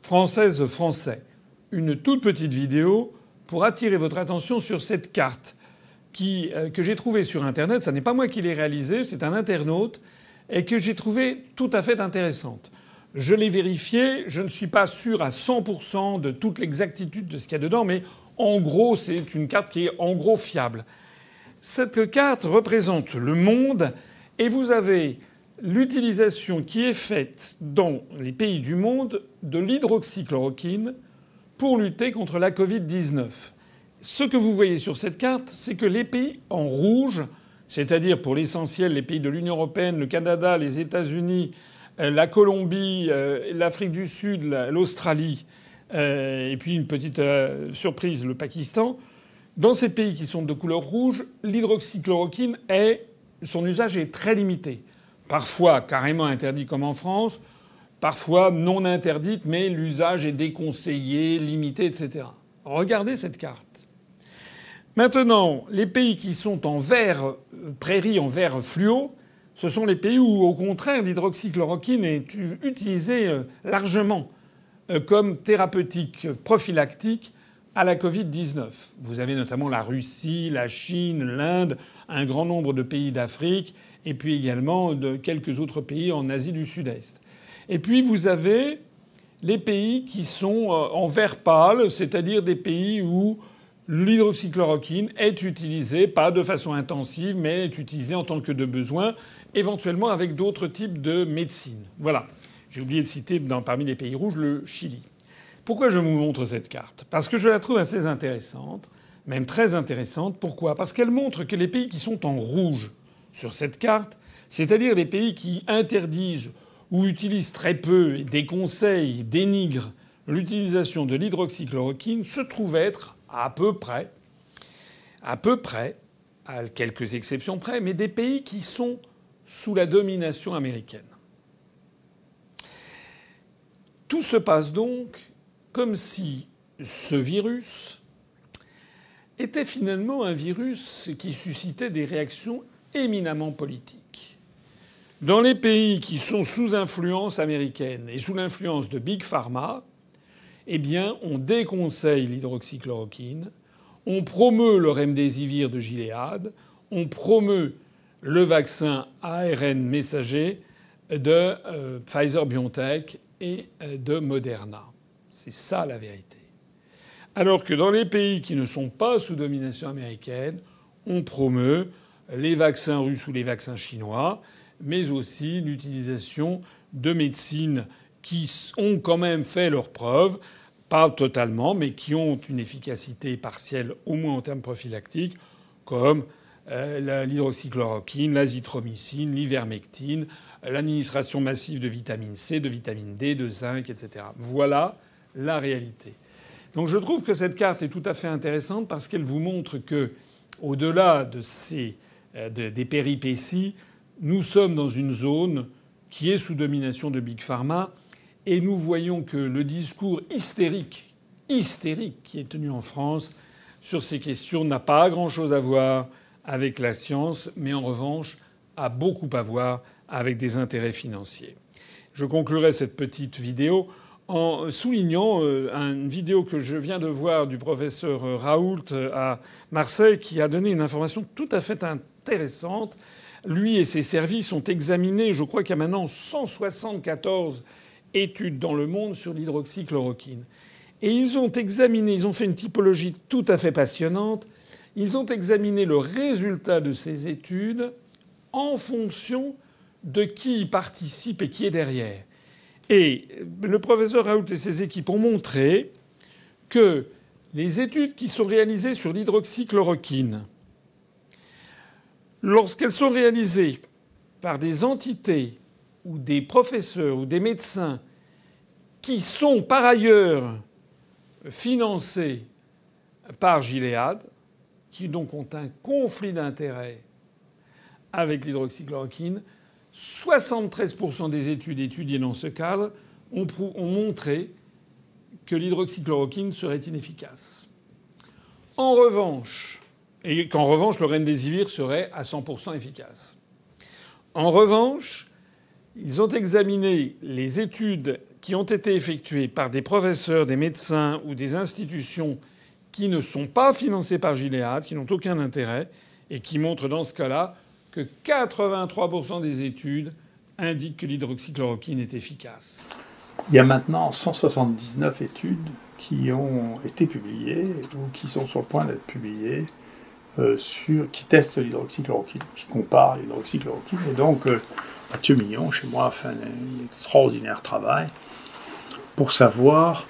Françaises, Français, une toute petite vidéo pour attirer votre attention sur cette carte que j'ai trouvée sur Internet. Ce n'est pas moi qui l'ai réalisée, c'est un internaute, et que j'ai trouvée tout à fait intéressante. Je l'ai vérifiée, je ne suis pas sûr à 100% de toute l'exactitude de ce qu'il y a dedans, mais en gros, c'est une carte qui est en gros fiable. Cette carte représente le monde et vous avez l'utilisation qui est faite dans les pays du monde de l'hydroxychloroquine pour lutter contre la Covid-19. Ce que vous voyez sur cette carte, c'est que les pays en rouge, c'est-à-dire pour l'essentiel les pays de l'Union européenne, le Canada, les États-Unis, la Colombie, l'Afrique du Sud, l'Australie, et puis une petite surprise, le Pakistan. Dans ces pays qui sont de couleur rouge, l'hydroxychloroquine son usage est très limité. Parfois carrément interdit comme en France, parfois non interdite, mais l'usage est déconseillé, limité, etc. Regardez cette carte. Maintenant, les pays qui sont en vert prairie, en vert fluo, ce sont les pays où, au contraire, l'hydroxychloroquine est utilisée largement comme thérapeutique prophylactique à la Covid-19. Vous avez notamment la Russie, la Chine, l'Inde, un grand nombre de pays d'Afrique, et puis également de quelques autres pays en Asie du Sud-Est. Et puis vous avez les pays qui sont en vert pâle, c'est-à-dire des pays où l'hydroxychloroquine est utilisée, pas de façon intensive, mais est utilisée en tant que de besoin, éventuellement avec d'autres types de médecine. Voilà. J'ai oublié de citer parmi les pays rouges le Chili. Pourquoi je vous montre cette carte? Parce que je la trouve assez intéressante, même très intéressante. Pourquoi? Parce qu'elle montre que les pays qui sont en rouge sur cette carte, c'est-à-dire les pays qui interdisent ou utilisent très peu, et déconseillent, dénigrent l'utilisation de l'hydroxychloroquine, se trouvent être à peu près, à quelques exceptions près, mais des pays qui sont sous la domination américaine. Tout se passe donc comme si ce virus était finalement un virus qui suscitait des réactions éminemment politiques. Dans les pays qui sont sous influence américaine et sous l'influence de Big Pharma, eh bien, on déconseille l'hydroxychloroquine, on promeut le remdesivir de Gilead, on promeut le vaccin ARN messager de Pfizer-BioNTech et de Moderna. C'est ça la vérité. Alors que dans les pays qui ne sont pas sous domination américaine, on promeut les vaccins russes ou les vaccins chinois, mais aussi l'utilisation de médecines qui ont quand même fait leurs preuves, pas totalement, mais qui ont une efficacité partielle, au moins en termes prophylactiques, comme l'hydroxychloroquine, l'azithromycine, l'ivermectine, l'administration massive de vitamine C, de vitamine D, de zinc, etc. Voilà la réalité. Donc je trouve que cette carte est tout à fait intéressante parce qu'elle vous montre que, au-delà des péripéties, nous sommes dans une zone qui est sous domination de Big Pharma et nous voyons que le discours hystérique qui est tenu en France sur ces questions n'a pas grand-chose à voir avec la science, mais en revanche a beaucoup à voir avec des intérêts financiers. Je conclurai cette petite vidéo en soulignant une vidéo que je viens de voir du professeur Raoult à Marseille qui a donné une information tout à fait intéressante. Lui et ses services ont examiné, je crois qu'il y a maintenant 174 études dans le monde sur l'hydroxychloroquine. Et ils ont fait une typologie tout à fait passionnante. Ils ont examiné le résultat de ces études en fonction de qui y participe et qui est derrière. Et le professeur Raoult et ses équipes ont montré que les études qui sont réalisées sur l'hydroxychloroquine, lorsqu'elles sont réalisées par des entités ou des professeurs ou des médecins qui sont par ailleurs financés par Gilead, qui donc ont un conflit d'intérêts avec l'hydroxychloroquine, 73% des études étudiées dans ce cadre ont montré que l'hydroxychloroquine serait inefficace. En revanche, et qu'en revanche le remdesivir serait à 100% efficace. En revanche, ils ont examiné les études qui ont été effectuées par des professeurs, des médecins ou des institutions qui ne sont pas financées par Gilead, qui n'ont aucun intérêt, et qui montrent dans ce cas-là que 83% des études indiquent que l'hydroxychloroquine est efficace. Il y a maintenant 179 études qui ont été publiées ou qui sont sur le point d'être publiées qui testent l'hydroxychloroquine, qui comparent l'hydroxychloroquine. Et donc, Mathieu Millon, chez moi, a fait un extraordinaire travail pour savoir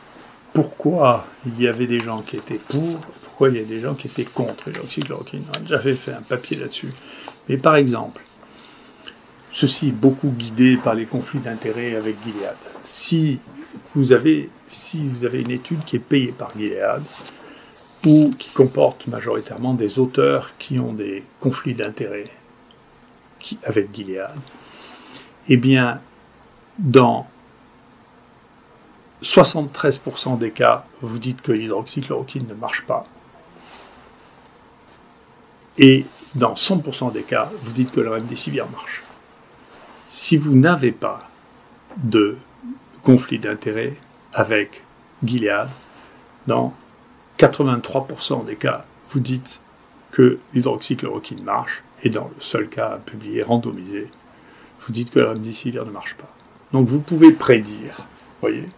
pourquoi il y avait des gens qui étaient pour, pourquoi il y a des gens qui étaient contre l'hydroxychloroquine. On a déjà fait un papier là-dessus. Mais par exemple, ceci est beaucoup guidé par les conflits d'intérêts avec Gilead. Si vous avez une étude qui est payée par Gilead, ou qui comporte majoritairement des auteurs qui ont des conflits d'intérêts avec Gilead, eh bien, dans 73% des cas, vous dites que l'hydroxychloroquine ne marche pas. Et dans 100% des cas, vous dites que le remdesivir marche. Si vous n'avez pas de conflit d'intérêt avec Gilead, dans 83% des cas, vous dites que l'hydroxychloroquine marche, et dans le seul cas publié, randomisé, vous dites que le remdesivir ne marche pas. Donc vous pouvez prédire, voyez,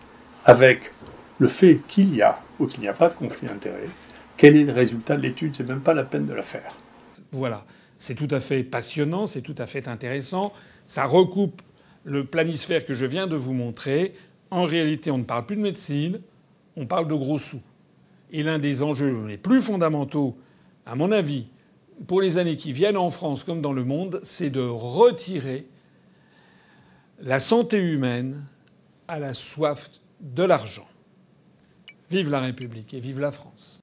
avec le fait qu'il y a ou qu'il n'y a pas de conflit d'intérêt, quel est le résultat de l'étude, c'est même pas la peine de la faire. Voilà, c'est tout à fait passionnant, c'est tout à fait intéressant, ça recoupe le planisphère que je viens de vous montrer. En réalité, on ne parle plus de médecine, on parle de gros sous. Et l'un des enjeux les plus fondamentaux, à mon avis, pour les années qui viennent en France comme dans le monde, c'est de retirer la santé humaine à la soif de l'argent. Vive la République et vive la France.